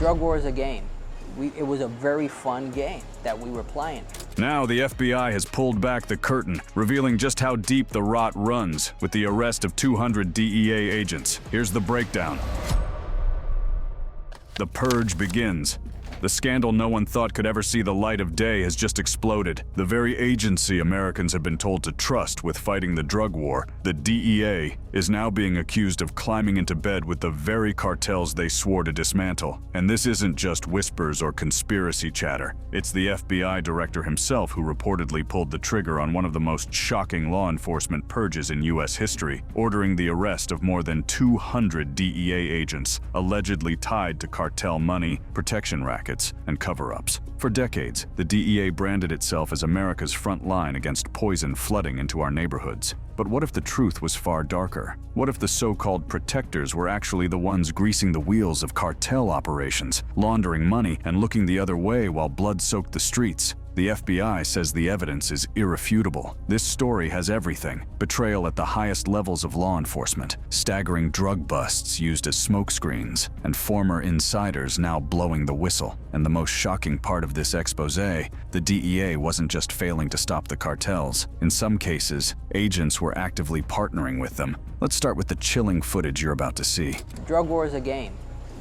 Drug war is a game. It was a very fun game that we were playing. Now the FBI has pulled back the curtain, revealing just how deep the rot runs with the arrest of 200 DEA agents. Here's the breakdown. The purge begins. The scandal no one thought could ever see the light of day has just exploded. The very agency Americans have been told to trust with fighting the drug war, the DEA, is now being accused of climbing into bed with the very cartels they swore to dismantle. And this isn't just whispers or conspiracy chatter. It's the FBI director himself who reportedly pulled the trigger on one of the most shocking law enforcement purges in U.S. history, ordering the arrest of more than 200 DEA agents, allegedly tied to cartel money, protection rackets, and cover-ups. For decades, the DEA branded itself as America's front line against poison flooding into our neighborhoods. But what if the truth was far darker? What if the so-called protectors were actually the ones greasing the wheels of cartel operations, laundering money and looking the other way while blood soaked the streets? The FBI says the evidence is irrefutable. This story has everything: betrayal at the highest levels of law enforcement, staggering drug busts used as smokescreens, and former insiders now blowing the whistle. And the most shocking part of this expose, the DEA wasn't just failing to stop the cartels. In some cases, agents were actively partnering with them. Let's start with the chilling footage you're about to see. Drug war is a game.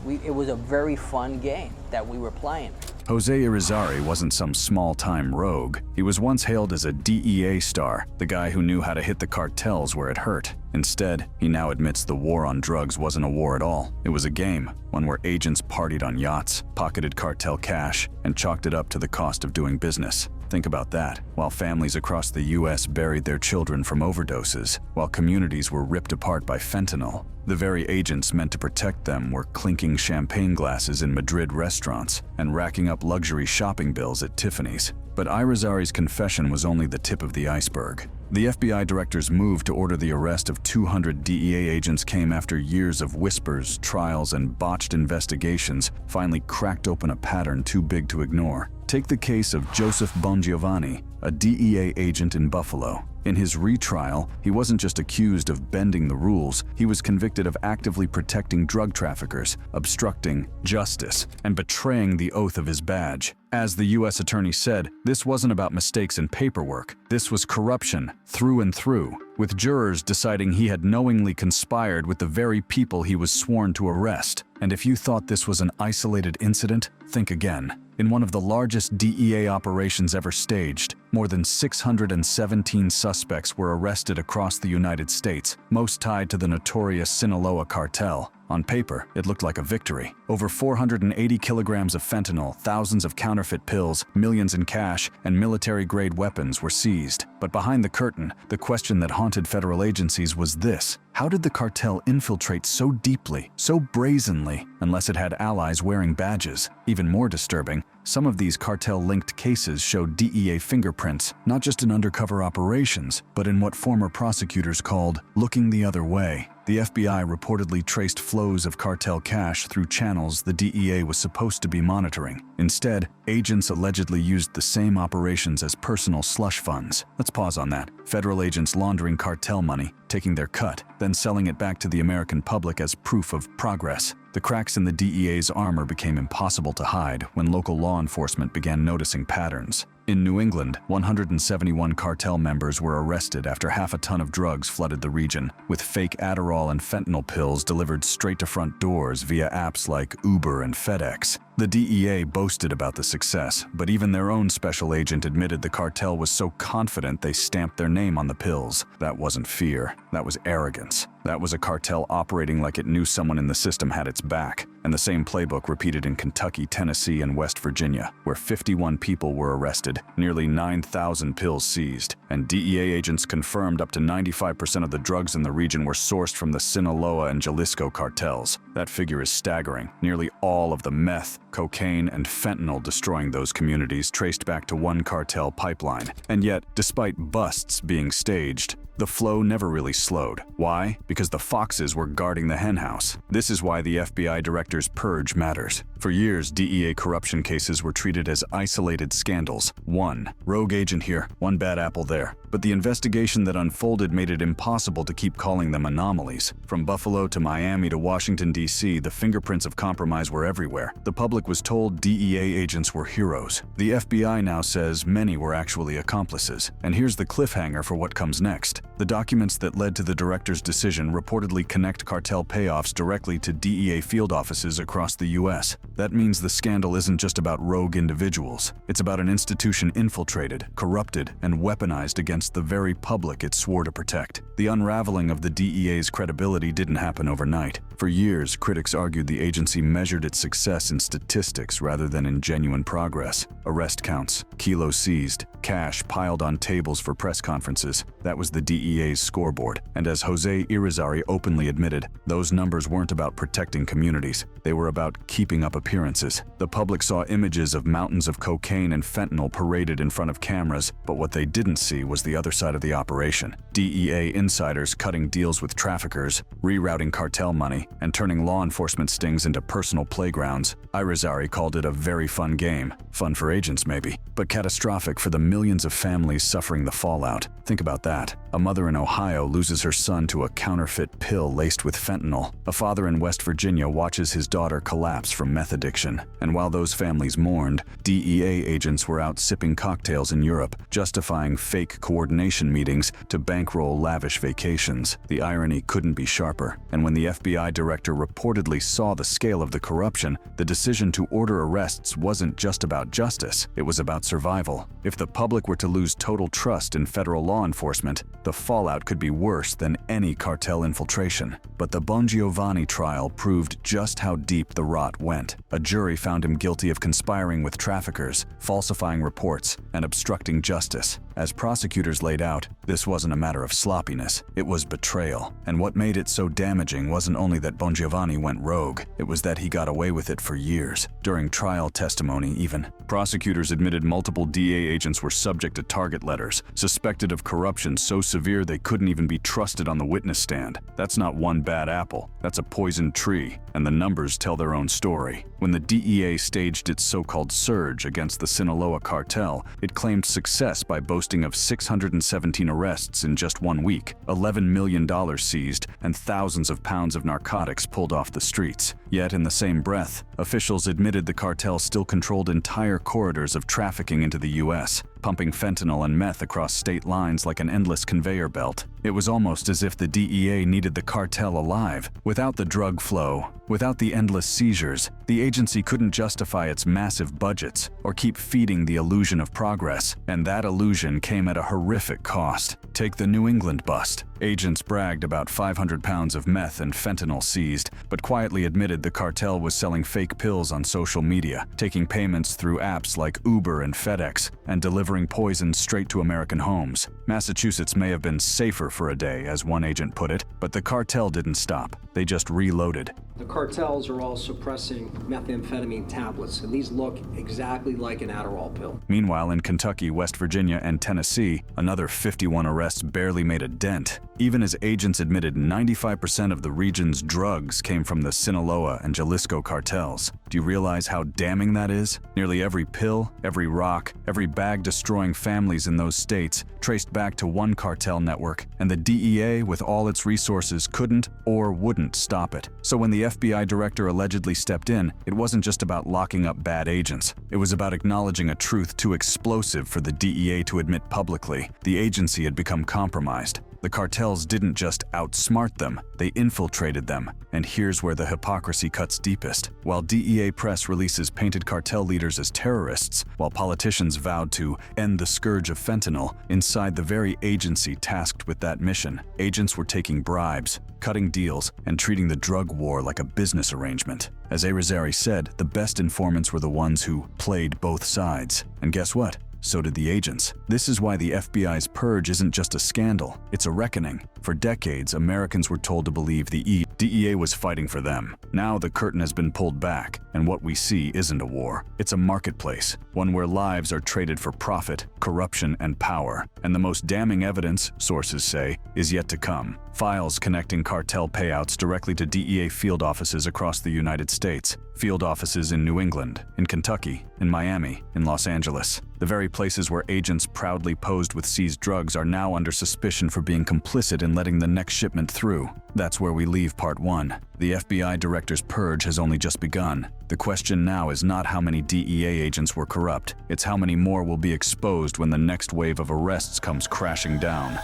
It was a very fun game that we were playing. Jose Irizarry wasn't some small-time rogue. He was once hailed as a DEA star, the guy who knew how to hit the cartels where it hurt. Instead, he now admits the war on drugs wasn't a war at all. It was a game, one where agents partied on yachts, pocketed cartel cash, and chalked it up to the cost of doing business. Think about that. While families across the U.S. buried their children from overdoses, while communities were ripped apart by fentanyl, the very agents meant to protect them were clinking champagne glasses in Madrid restaurants and racking up luxury shopping bills at Tiffany's. But Irizarry's confession was only the tip of the iceberg. The FBI director's move to order the arrest of 200 DEA agents came after years of whispers, trials, and botched investigations finally cracked open a pattern too big to ignore. Take the case of Joseph Bongiovanni, a DEA agent in Buffalo. In his retrial, he wasn't just accused of bending the rules, he was convicted of actively protecting drug traffickers, obstructing justice, and betraying the oath of his badge. As the U.S. attorney said, this wasn't about mistakes in paperwork. This was corruption, through and through, with jurors deciding he had knowingly conspired with the very people he was sworn to arrest. And if you thought this was an isolated incident, think again. In one of the largest DEA operations ever staged, more than 617 suspects were arrested across the United States, most tied to the notorious Sinaloa cartel. On paper, it looked like a victory. Over 480 kilograms of fentanyl, thousands of counterfeit pills, millions in cash, and military-grade weapons were seized. But behind the curtain, the question that haunted federal agencies was this: how did the cartel infiltrate so deeply, so brazenly, unless it had allies wearing badges? Even more disturbing, some of these cartel-linked cases showed DEA fingerprints, not just in undercover operations, but in what former prosecutors called looking the other way. The FBI reportedly traced flows of cartel cash through channels the DEA was supposed to be monitoring. Instead, agents allegedly used the same operations as personal slush funds. Let's pause on that. Federal agents laundering cartel money, taking their cut, then selling it back to the American public as proof of progress. The cracks in the DEA's armor became impossible to hide when local law enforcement began noticing patterns. In New England, 171 cartel members were arrested after half a ton of drugs flooded the region, with fake Adderall and fentanyl pills delivered straight to front doors via apps like Uber and FedEx. The DEA boasted about the success, but even their own special agent admitted the cartel was so confident they stamped their name on the pills. That wasn't fear, that was arrogance. That was a cartel operating like it knew someone in the system had its back. And the same playbook repeated in Kentucky, Tennessee, and West Virginia, where 51 people were arrested, nearly 9,000 pills seized, and DEA agents confirmed up to 95% of the drugs in the region were sourced from the Sinaloa and Jalisco cartels. That figure is staggering. Nearly all of the meth, cocaine, and fentanyl destroying those communities traced back to one cartel pipeline. And yet, despite busts being staged, the flow never really slowed. Why? Because the foxes were guarding the henhouse. This is why the FBI director's purge matters. For years, DEA corruption cases were treated as isolated scandals. One rogue agent here, one bad apple there. but the investigation that unfolded made it impossible to keep calling them anomalies. From Buffalo to Miami to Washington, D.C., the fingerprints of compromise were everywhere. The public was told DEA agents were heroes. The FBI now says many were actually accomplices. And here's the cliffhanger for what comes next. The documents that led to the director's decision reportedly connect cartel payoffs directly to DEA field offices across the U.S. That means the scandal isn't just about rogue individuals. It's about an institution infiltrated, corrupted, and weaponized against the very public it swore to protect. The unraveling of the DEA's credibility didn't happen overnight. For years, critics argued the agency measured its success in statistics rather than in genuine progress. Arrest counts, kilos seized, cash piled on tables for press conferences. That was the DEA's scoreboard. And as Jose Irizarry openly admitted, those numbers weren't about protecting communities. They were about keeping up appearances. The public saw images of mountains of cocaine and fentanyl paraded in front of cameras, but what they didn't see was the other side of the operation. DEA insiders cutting deals with traffickers, rerouting cartel money, and turning law enforcement stings into personal playgrounds. Irizarry called it a very fun game. Fun for agents, maybe, but catastrophic for the millions of families suffering the fallout. Think about that. A mother in Ohio loses her son to a counterfeit pill laced with fentanyl. A father in West Virginia watches his daughter collapse from meth addiction. And while those families mourned, DEA agents were out sipping cocktails in Europe, justifying fake coordination meetings to bankroll lavish vacations. The irony couldn't be sharper. And when the FBI director reportedly saw the scale of the corruption, the decision to order arrests wasn't just about justice, it was about survival. If the public were to lose total trust in federal law enforcement, the fallout could be worse than any cartel infiltration. But the Bongiovanni trial proved just how deep the rot went. A jury found him guilty of conspiring with traffickers, falsifying reports, and obstructing justice. As prosecutors laid out, this wasn't a matter of sloppiness, it was betrayal. And what made it so damaging wasn't only that Bongiovanni went rogue, it was that he got away with it for years. During trial testimony even, prosecutors admitted multiple DEA agents were subject to target letters, suspected of corruption so severe they couldn't even be trusted on the witness stand. That's not one bad apple, that's a poisoned tree, and the numbers tell their own story. When the DEA staged its so-called surge against the Sinaloa cartel, it claimed success by boasting of 617 arrests in just 1 week, $11 million seized, and thousands of pounds of narcotics pulled off the streets. Yet in the same breath, officials admitted the cartel still controlled entire corridors of trafficking into the U.S., pumping fentanyl and meth across state lines like an endless conveyor belt. It was almost as if the DEA needed the cartel alive. Without the drug flow, without the endless seizures, the agency couldn't justify its massive budgets or keep feeding the illusion of progress. And that illusion came at a horrific cost. Take the New England bust. Agents bragged about 500 pounds of meth and fentanyl seized, but quietly admitted the cartel was selling fake pills on social media, taking payments through apps like Uber and FedEx, and delivering poison straight to American homes. Massachusetts may have been safer for a day, as one agent put it, but the cartel didn't stop. They just reloaded. The cartels are all suppressing methamphetamine tablets, and these look exactly like an Adderall pill. Meanwhile, in Kentucky, West Virginia, and Tennessee, another 51 arrests barely made a dent. Even as agents admitted 95% of the region's drugs came from the Sinaloa and Jalisco cartels. Do you realize how damning that is? Nearly every pill, every rock, every bag destroying families in those states traced back to one cartel network, and the DEA, with all its resources, couldn't or wouldn't stop it. So when the FBI director allegedly stepped in, it wasn't just about locking up bad agents. It was about acknowledging a truth too explosive for the DEA to admit publicly. The agency had become compromised. The cartels didn't just outsmart them, they infiltrated them. And here's where the hypocrisy cuts deepest. While DEA press releases painted cartel leaders as terrorists, while politicians vowed to end the scourge of fentanyl, inside the very agency tasked with that mission, agents were taking bribes, cutting deals, and treating the drug war like a business arrangement. As Irizarry said, the best informants were the ones who played both sides. And guess what? So did the agents. This is why the FBI's purge isn't just a scandal, it's a reckoning. For decades, Americans were told to believe the DEA was fighting for them. Now the curtain has been pulled back, and what we see isn't a war. It's a marketplace, one where lives are traded for profit, corruption, and power. And the most damning evidence, sources say, is yet to come. files connecting cartel payouts directly to DEA field offices across the United States, field offices in New England, in Kentucky, in Miami, in Los Angeles. The very places where agents proudly posed with seized drugs are now under suspicion for being complicit in letting the next shipment through. That's where we leave part 1. The FBI director's purge has only just begun. The question now is not how many DEA agents were corrupt, it's how many more will be exposed when the next wave of arrests comes crashing down.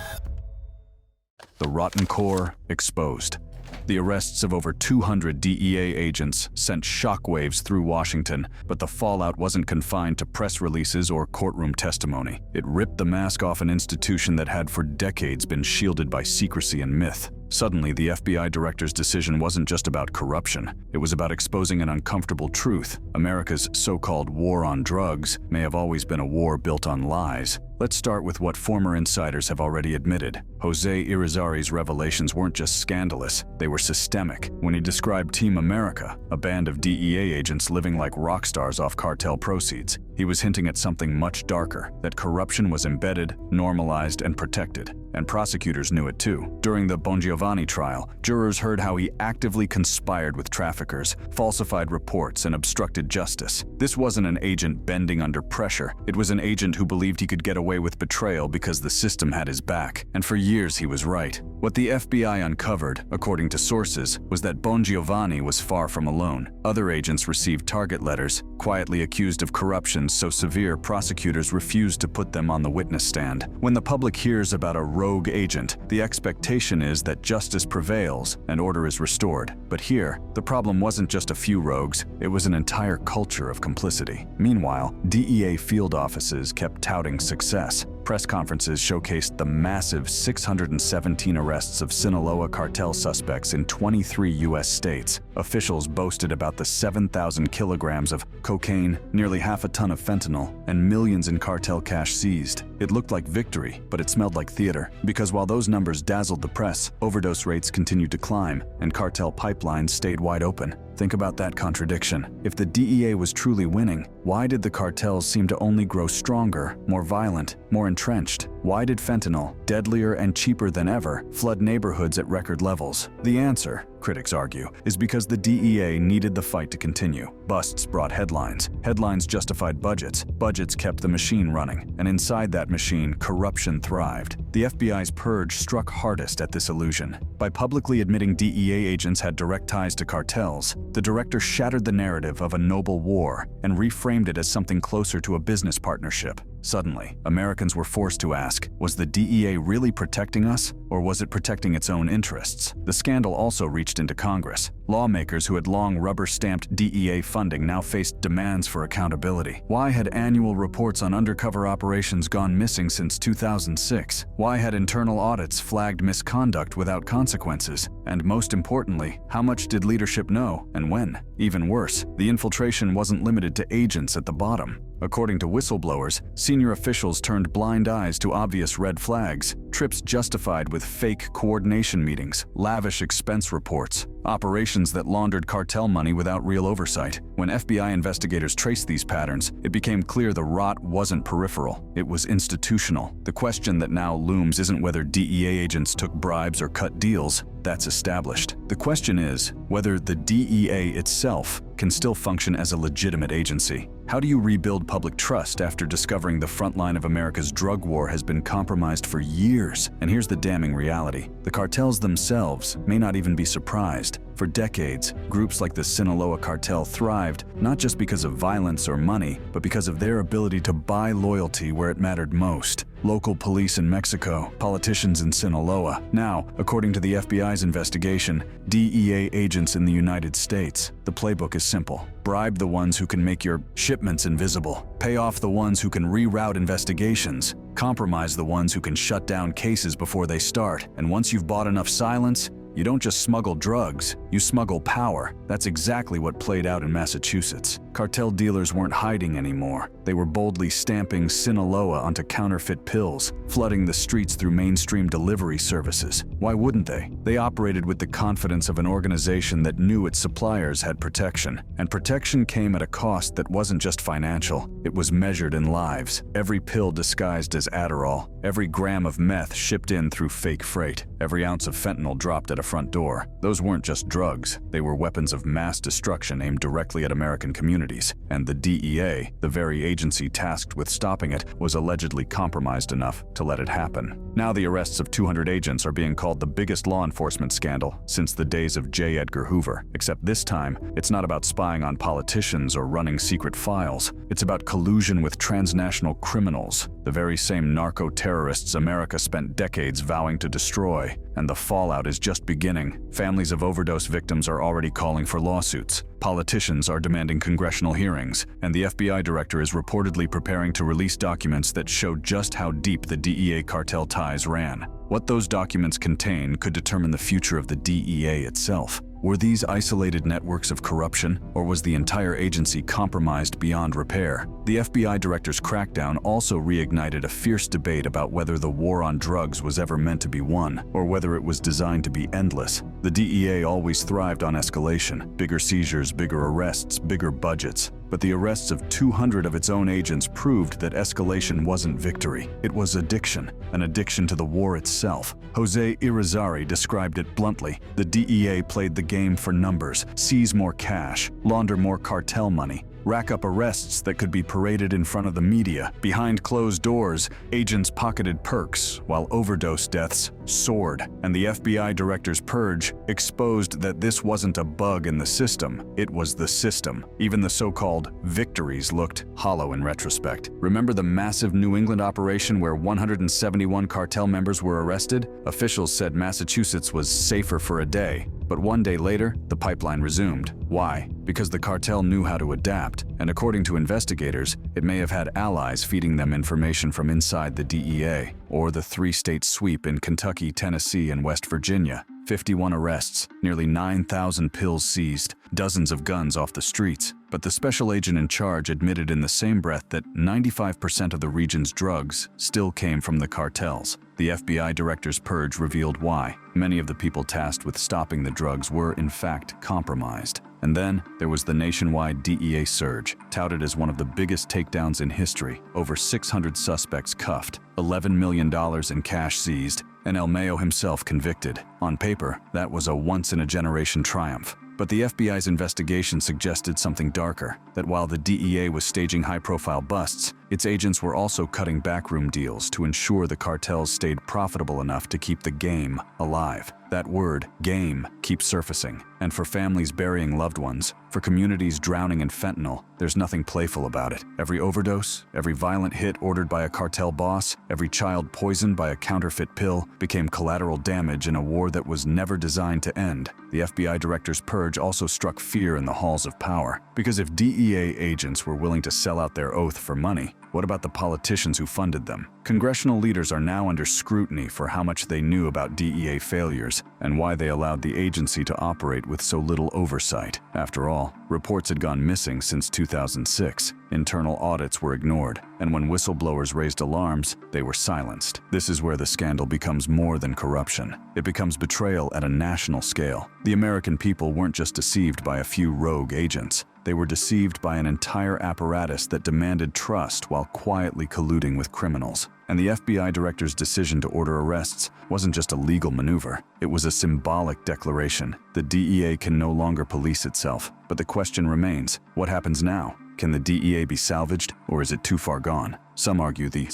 The rotten core exposed. The arrests of over 200 DEA agents sent shockwaves through Washington, but the fallout wasn't confined to press releases or courtroom testimony. It ripped the mask off an institution that had for decades been shielded by secrecy and myth. Suddenly, the FBI director's decision wasn't just about corruption. It was about exposing an uncomfortable truth. America's so-called war on drugs may have always been a war built on lies. Let's start with what former insiders have already admitted. Jose Irizarry's revelations weren't just scandalous, they were systemic. When he described Team America, a band of DEA agents living like rock stars off cartel proceeds, he was hinting at something much darker, that corruption was embedded, normalized, and protected. And prosecutors knew it too. During the Bongiovanni trial, jurors heard how he actively conspired with traffickers, falsified reports, and obstructed justice. This wasn't an agent bending under pressure. It was an agent who believed he could get away with betrayal because the system had his back. And for years he was right. What the FBI uncovered, according to sources, was that Bongiovanni was far from alone. Other agents received target letters, quietly accused of corruption so severe prosecutors refused to put them on the witness stand. When the public hears about a rogue agent, the expectation is that justice prevails and order is restored. But here, the problem wasn't just a few rogues, it was an entire culture of complicity. Meanwhile, DEA field offices kept touting success. Press conferences showcased the massive 617 arrests of Sinaloa cartel suspects in 23 U.S. states. Officials boasted about the 7,000 kilograms of cocaine, nearly half a ton of fentanyl, and millions in cartel cash seized. It looked like victory, but it smelled like theater. Because while those numbers dazzled the press, overdose rates continued to climb, and cartel pipelines stayed wide open. Think about that contradiction. If the DEA was truly winning, why did the cartels seem to only grow stronger, more violent, more entrenched? Why did fentanyl, deadlier and cheaper than ever, flood neighborhoods at record levels? The answer, critics argue, is because the DEA needed the fight to continue. Busts brought headlines. Headlines justified budgets. Budgets kept the machine running. And inside that machine, corruption thrived. The FBI's purge struck hardest at this illusion. By publicly admitting DEA agents had direct ties to cartels, the director shattered the narrative of a noble war and reframed it as something closer to a business partnership. Suddenly, Americans were forced to ask, was the DEA really protecting us, or was it protecting its own interests? The scandal also reached into Congress. Lawmakers who had long rubber-stamped DEA funding now faced demands for accountability. Why had annual reports on undercover operations gone missing since 2006? Why had internal audits flagged misconduct without consequences? And most importantly, how much did leadership know, and when? Even worse, the infiltration wasn't limited to agents at the bottom. According to whistleblowers, senior officials turned blind eyes to obvious red flags, trips justified with fake coordination meetings, lavish expense reports, operations that laundered cartel money without real oversight. When FBI investigators traced these patterns, it became clear the rot wasn't peripheral, it was institutional. The question that now looms isn't whether DEA agents took bribes or cut deals. That's established. The question is whether the DEA itself can still function as a legitimate agency. How do you rebuild public trust after discovering the front line of America's drug war has been compromised for years? And here's the damning reality. The cartels themselves may not even be surprised. For decades, groups like the Sinaloa cartel thrived not just because of violence or money, but because of their ability to buy loyalty where it mattered most. Local police in Mexico, politicians in Sinaloa. Now, according to the FBI's investigation, DEA agents in the United States. The playbook is simple. Bribe the ones who can make your shipments invisible. Pay off the ones who can reroute investigations. Compromise the ones who can shut down cases before they start. And once you've bought enough silence, you don't just smuggle drugs, you smuggle power. That's exactly what played out in Massachusetts. Cartel dealers weren't hiding anymore. They were boldly stamping Sinaloa onto counterfeit pills, flooding the streets through mainstream delivery services. Why wouldn't they? They operated with the confidence of an organization that knew its suppliers had protection. And protection came at a cost that wasn't just financial, it was measured in lives. Every pill disguised as Adderall, every gram of meth shipped in through fake freight, every ounce of fentanyl dropped at a front door. Those weren't just drugs, they were weapons of mass destruction aimed directly at American communities. And the DEA, the very agency tasked with stopping it, was allegedly compromised enough to let it happen. Now the arrests of 200 agents are being called the biggest law enforcement scandal since the days of J. Edgar Hoover. Except this time, it's not about spying on politicians or running secret files. It's about collusion with transnational criminals, the very same narco-terrorists America spent decades vowing to destroy. And the fallout is just beginning. Families of overdose victims are already calling for lawsuits. Politicians are demanding congressional hearings, and the FBI director is reportedly preparing to release documents that show just how deep the DEA cartel ties ran. What those documents contain could determine the future of the DEA itself. Were these isolated networks of corruption, or was the entire agency compromised beyond repair? The FBI director's crackdown also reignited a fierce debate about whether the war on drugs was ever meant to be won, or whether it was designed to be endless. The DEA always thrived on escalation: bigger seizures, bigger arrests, bigger budgets. But the arrests of 200 of its own agents proved that escalation wasn't victory. It was addiction, an addiction to the war itself. Jose Irizarry described it bluntly. The DEA played the game for numbers: seize more cash, launder more cartel money, rack up arrests that could be paraded in front of the media. Behind closed doors, agents pocketed perks, while overdose deaths soared. And the FBI director's purge exposed that this wasn't a bug in the system, it was the system. Even the so-called victories looked hollow in retrospect. Remember the massive New England operation where 171 cartel members were arrested? Officials said Massachusetts was safer for a day. But one day later, the pipeline resumed. Why? Because the cartel knew how to adapt, and according to investigators, it may have had allies feeding them information from inside the DEA, or the three-state sweep in Kentucky, Tennessee, and West Virginia. 51 arrests, nearly 9,000 pills seized, dozens of guns off the streets. But the special agent in charge admitted in the same breath that 95% of the region's drugs still came from the cartels. The FBI director's purge revealed why. Many of the people tasked with stopping the drugs were, in fact, compromised. And then there was the nationwide DEA surge, touted as one of the biggest takedowns in history. Over 600 suspects cuffed, $11 million in cash seized, and El Mayo himself convicted. On paper, that was a once-in-a-generation triumph. But the FBI's investigation suggested something darker, that while the DEA was staging high-profile busts, its agents were also cutting backroom deals to ensure the cartels stayed profitable enough to keep the game alive. That word, game, keeps surfacing. And for families burying loved ones, for communities drowning in fentanyl, there's nothing playful about it. Every overdose, every violent hit ordered by a cartel boss, every child poisoned by a counterfeit pill became collateral damage in a war that was never designed to end. The FBI director's purge also struck fear in the halls of power. Because if DEA agents were willing to sell out their oath for money, what about the politicians who funded them? Congressional leaders are now under scrutiny for how much they knew about DEA failures and why they allowed the agency to operate with so little oversight. After all, reports had gone missing since 2006. Internal audits were ignored, and when whistleblowers raised alarms, they were silenced. This is where the scandal becomes more than corruption. It becomes betrayal at a national scale. The American people weren't just deceived by a few rogue agents. They were deceived by an entire apparatus that demanded trust while quietly colluding with criminals. And the FBI director's decision to order arrests wasn't just a legal maneuver. It was a symbolic declaration. The DEA can no longer police itself. But the question remains, what happens now? Can the DEA be salvaged, or is it too far gone? Some argue the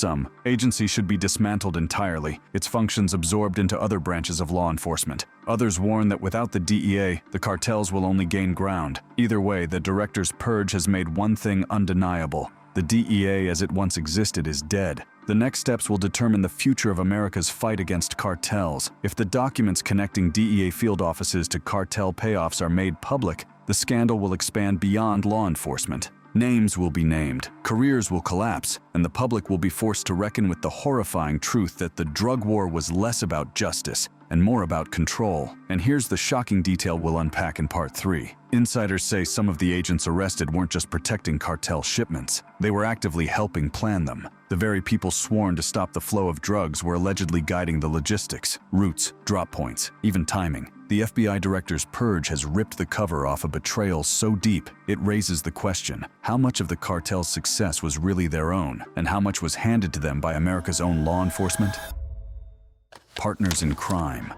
agency should be dismantled entirely, its functions absorbed into other branches of law enforcement. Others warn that without the DEA, the cartels will only gain ground. Either way, the director's purge has made one thing undeniable. The DEA as it once existed is dead. The next steps will determine the future of America's fight against cartels. If the documents connecting DEA field offices to cartel payoffs are made public, the scandal will expand beyond law enforcement. Names will be named, careers will collapse, and the public will be forced to reckon with the horrifying truth that the drug war was less about justice and more about control. And here's the shocking detail we'll unpack in part 3. Insiders say some of the agents arrested weren't just protecting cartel shipments, they were actively helping plan them. The very people sworn to stop the flow of drugs were allegedly guiding the logistics, routes, drop points, even timing. The FBI director's purge has ripped the cover off a betrayal so deep, it raises the question, how much of the cartel's success was really their own, and how much was handed to them by America's own law enforcement? Partners in crime.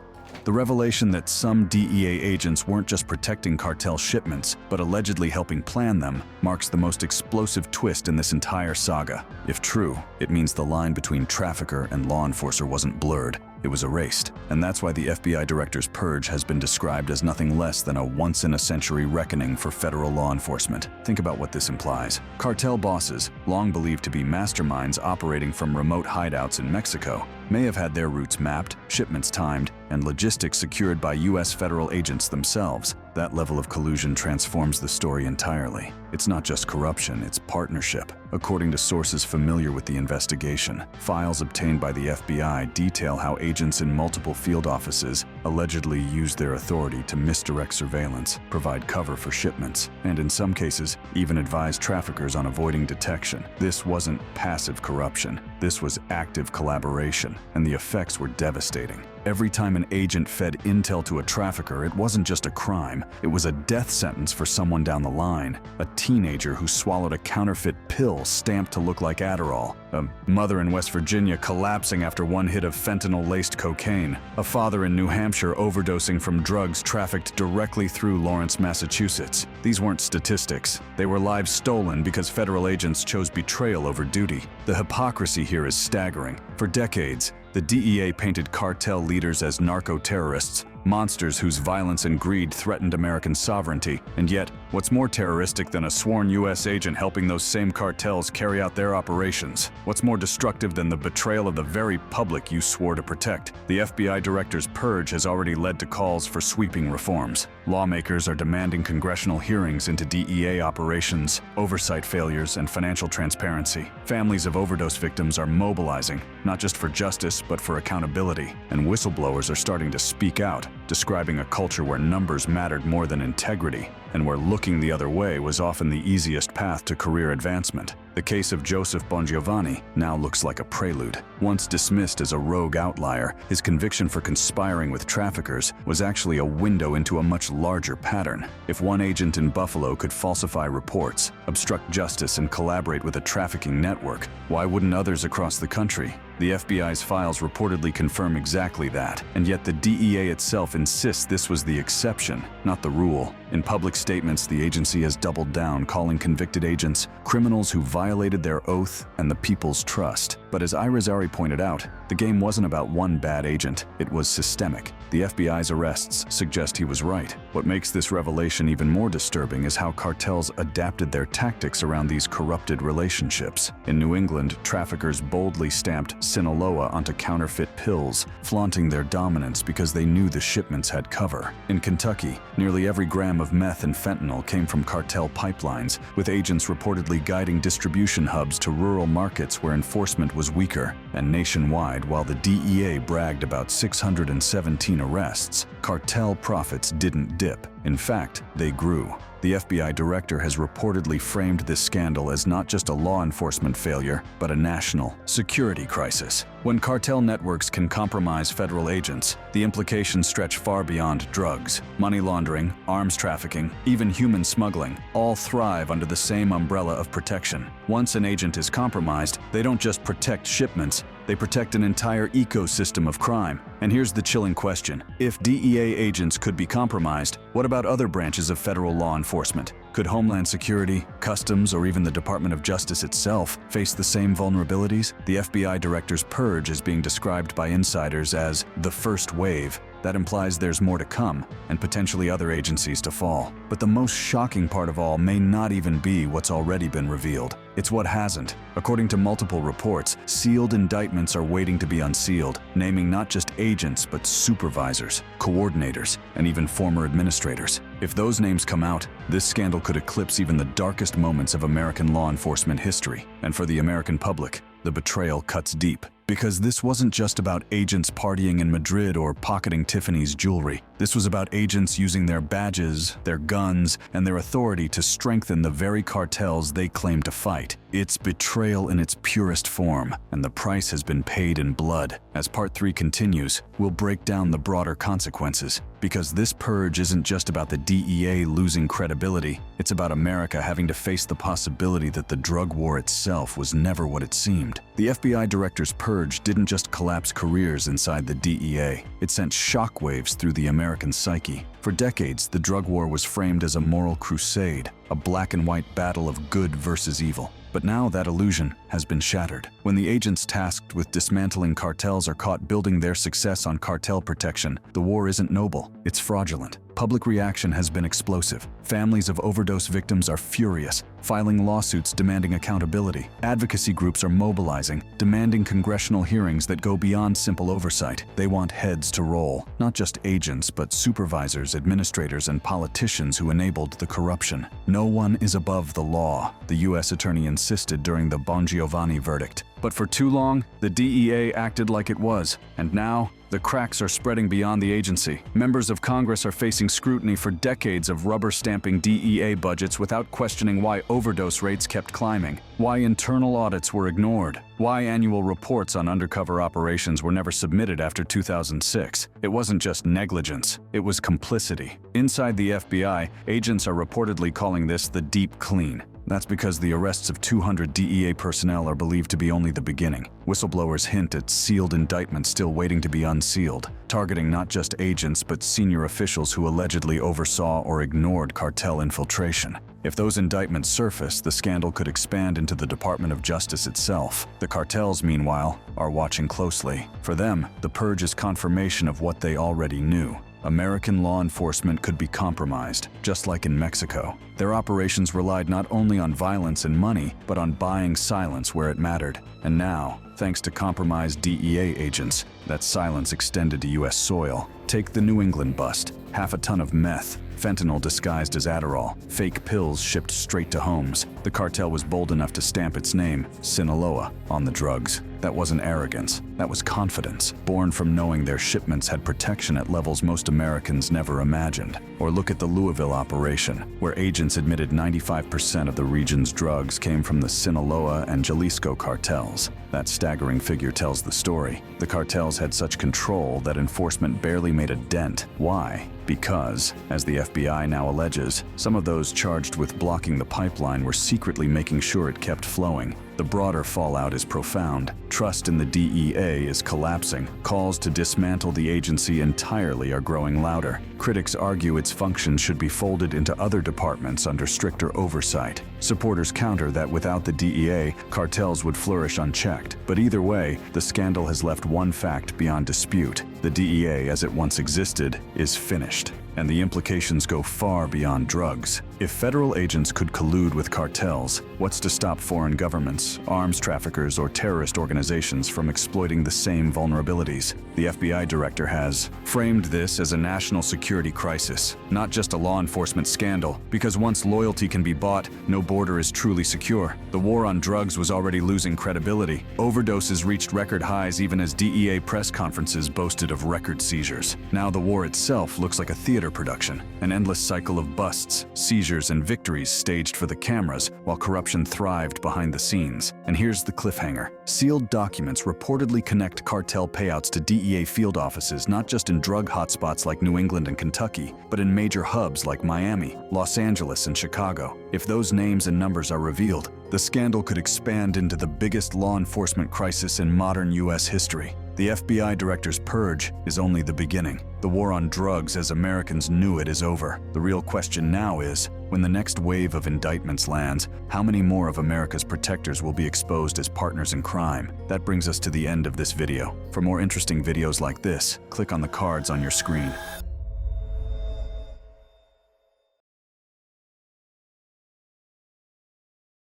The revelation that some DEA agents weren't just protecting cartel shipments, but allegedly helping plan them, marks the most explosive twist in this entire saga. If true, it means the line between trafficker and law enforcer wasn't blurred, it was erased. And that's why the FBI director's purge has been described as nothing less than a once-in-a-century reckoning for federal law enforcement. Think about what this implies. Cartel bosses, long believed to be masterminds operating from remote hideouts in Mexico, may have had their routes mapped, shipments timed, and logistics secured by U.S. federal agents themselves. That level of collusion transforms the story entirely. It's not just corruption, it's partnership. According to sources familiar with the investigation, files obtained by the FBI detail how agents in multiple field offices allegedly used their authority to misdirect surveillance, provide cover for shipments, and in some cases, even advise traffickers on avoiding detection. This wasn't passive corruption. This was active collaboration, and the effects were devastating. Every time an agent fed intel to a trafficker, it wasn't just a crime, it was a death sentence for someone down the line. A teenager who swallowed a counterfeit pill stamped to look like Adderall. A mother in West Virginia collapsing after one hit of fentanyl-laced cocaine. A father in New Hampshire overdosing from drugs trafficked directly through Lawrence, Massachusetts. These weren't statistics. They were lives stolen because federal agents chose betrayal over duty. The hypocrisy here is staggering. For decades, the DEA painted cartel leaders as narco-terrorists, monsters whose violence and greed threatened American sovereignty. And yet, what's more terroristic than a sworn U.S. agent helping those same cartels carry out their operations? What's more destructive than the betrayal of the very public you swore to protect? The FBI director's purge has already led to calls for sweeping reforms. Lawmakers are demanding congressional hearings into DEA operations, oversight failures, and financial transparency. Families of overdose victims are mobilizing, not just for justice, but for accountability. And whistleblowers are starting to speak out, describing a culture where numbers mattered more than integrity, and where looking the other way was often the easiest path to career advancement. The case of Joseph Bongiovanni now looks like a prelude. Once dismissed as a rogue outlier, his conviction for conspiring with traffickers was actually a window into a much larger pattern. If one agent in Buffalo could falsify reports, obstruct justice, and collaborate with a trafficking network, why wouldn't others across the country? The FBI's files reportedly confirm exactly that, and yet the DEA itself insists this was the exception, not the rule. In public statements, the agency has doubled down, calling convicted agents criminals who violated their oath and the people's trust. But as Ira Zari pointed out, the game wasn't about one bad agent, it was systemic. The FBI's arrests suggest he was right. What makes this revelation even more disturbing is how cartels adapted their tactics around these corrupted relationships. In New England, traffickers boldly stamped Sinaloa onto counterfeit pills, flaunting their dominance because they knew the shipments had cover. In Kentucky, nearly every gram of meth and fentanyl came from cartel pipelines, with agents reportedly guiding distribution hubs to rural markets where enforcement was weaker. And nationwide, while the DEA bragged about 617 arrests, cartel profits didn't dip. In fact, they grew. The FBI director has reportedly framed this scandal as not just a law enforcement failure, but a national security crisis. When cartel networks can compromise federal agents, the implications stretch far beyond drugs. Money laundering, arms trafficking, even human smuggling, all thrive under the same umbrella of protection. Once an agent is compromised, they don't just protect shipments, they protect an entire ecosystem of crime. And here's the chilling question. If DEA agents could be compromised, what about other branches of federal law enforcement? Could Homeland Security, Customs, or even the Department of Justice itself face the same vulnerabilities? The FBI director's purge is being described by insiders as the first wave. That implies there's more to come, and potentially other agencies to fall. But the most shocking part of all may not even be what's already been revealed. It's what hasn't. According to multiple reports, sealed indictments are waiting to be unsealed, naming not just agents but supervisors, coordinators, and even former administrators. If those names come out, this scandal could eclipse even the darkest moments of American law enforcement history. And for the American public, the betrayal cuts deep. Because this wasn't just about agents partying in Madrid or pocketing Tiffany's jewelry. This was about agents using their badges, their guns, and their authority to strengthen the very cartels they claim to fight. It's betrayal in its purest form, and the price has been paid in blood. As Part 3 continues, we'll break down the broader consequences. Because this purge isn't just about the DEA losing credibility, it's about America having to face the possibility that the drug war itself was never what it seemed. The FBI director's purge didn't just collapse careers inside the DEA, it sent shockwaves through the American psyche. For decades, the drug war was framed as a moral crusade, a black and white battle of good versus evil. But now that illusion has been shattered. When the agents tasked with dismantling cartels are caught building their success on cartel protection, the war isn't noble, it's fraudulent. Public reaction has been explosive. Families of overdose victims are furious, filing lawsuits demanding accountability. Advocacy groups are mobilizing, demanding congressional hearings that go beyond simple oversight. They want heads to roll, not just agents, but supervisors, administrators, and politicians who enabled the corruption. No one is above the law, the U.S. attorney insisted during the Bongiovanni verdict. But for too long, the DEA acted like it was, and now, the cracks are spreading beyond the agency. Members of Congress are facing scrutiny for decades of rubber-stamping DEA budgets without questioning why overdose rates kept climbing, why internal audits were ignored, why annual reports on undercover operations were never submitted after 2006. It wasn't just negligence, it was complicity. Inside the FBI, agents are reportedly calling this the deep clean. That's because the arrests of 200 DEA personnel are believed to be only the beginning. Whistleblowers hint at sealed indictments still waiting to be unsealed, targeting not just agents but senior officials who allegedly oversaw or ignored cartel infiltration. If those indictments surface, the scandal could expand into the Department of Justice itself. The cartels, meanwhile, are watching closely. For them, the purge is confirmation of what they already knew. American law enforcement could be compromised, just like in Mexico. Their operations relied not only on violence and money, but on buying silence where it mattered. And now, thanks to compromised DEA agents, that silence extended to U.S. soil. Take the New England bust. Half a ton of meth, fentanyl disguised as Adderall, fake pills shipped straight to homes. The cartel was bold enough to stamp its name, Sinaloa, on the drugs. That wasn't arrogance, that was confidence, born from knowing their shipments had protection at levels most Americans never imagined. Or look at the Louisville operation, where agents admitted 95% of the region's drugs came from the Sinaloa and Jalisco cartels. That staggering figure tells the story. The cartels had such control that enforcement barely made a dent. Why? Because, as the FBI now alleges, some of those charged with blocking the pipeline were secretly making sure it kept flowing. The broader fallout is profound. Trust in the DEA is collapsing. Calls to dismantle the agency entirely are growing louder. Critics argue its functions should be folded into other departments under stricter oversight. Supporters counter that without the DEA, cartels would flourish unchecked. But either way, the scandal has left one fact beyond dispute. The DEA, as it once existed, is finished. And the implications go far beyond drugs. If federal agents could collude with cartels, what's to stop foreign governments, arms traffickers, or terrorist organizations from exploiting the same vulnerabilities? The FBI director has framed this as a national security crisis, not just a law enforcement scandal, because once loyalty can be bought, no border is truly secure. The war on drugs was already losing credibility. Overdoses reached record highs even as DEA press conferences boasted of record seizures. Now the war itself looks like a theater production, an endless cycle of busts, seizures, and victories staged for the cameras while corruption thrived behind the scenes. And here's the cliffhanger. Sealed documents reportedly connect cartel payouts to DEA field offices not just in drug hotspots like New England and Kentucky, but in major hubs like Miami, Los Angeles, and Chicago. If those names and numbers are revealed, the scandal could expand into the biggest law enforcement crisis in modern U.S. history. The FBI director's purge is only the beginning. The war on drugs as Americans knew it is over. The real question now is, when the next wave of indictments lands, how many more of America's protectors will be exposed as partners in crime? That brings us to the end of this video. For more interesting videos like this, click on the cards on your screen.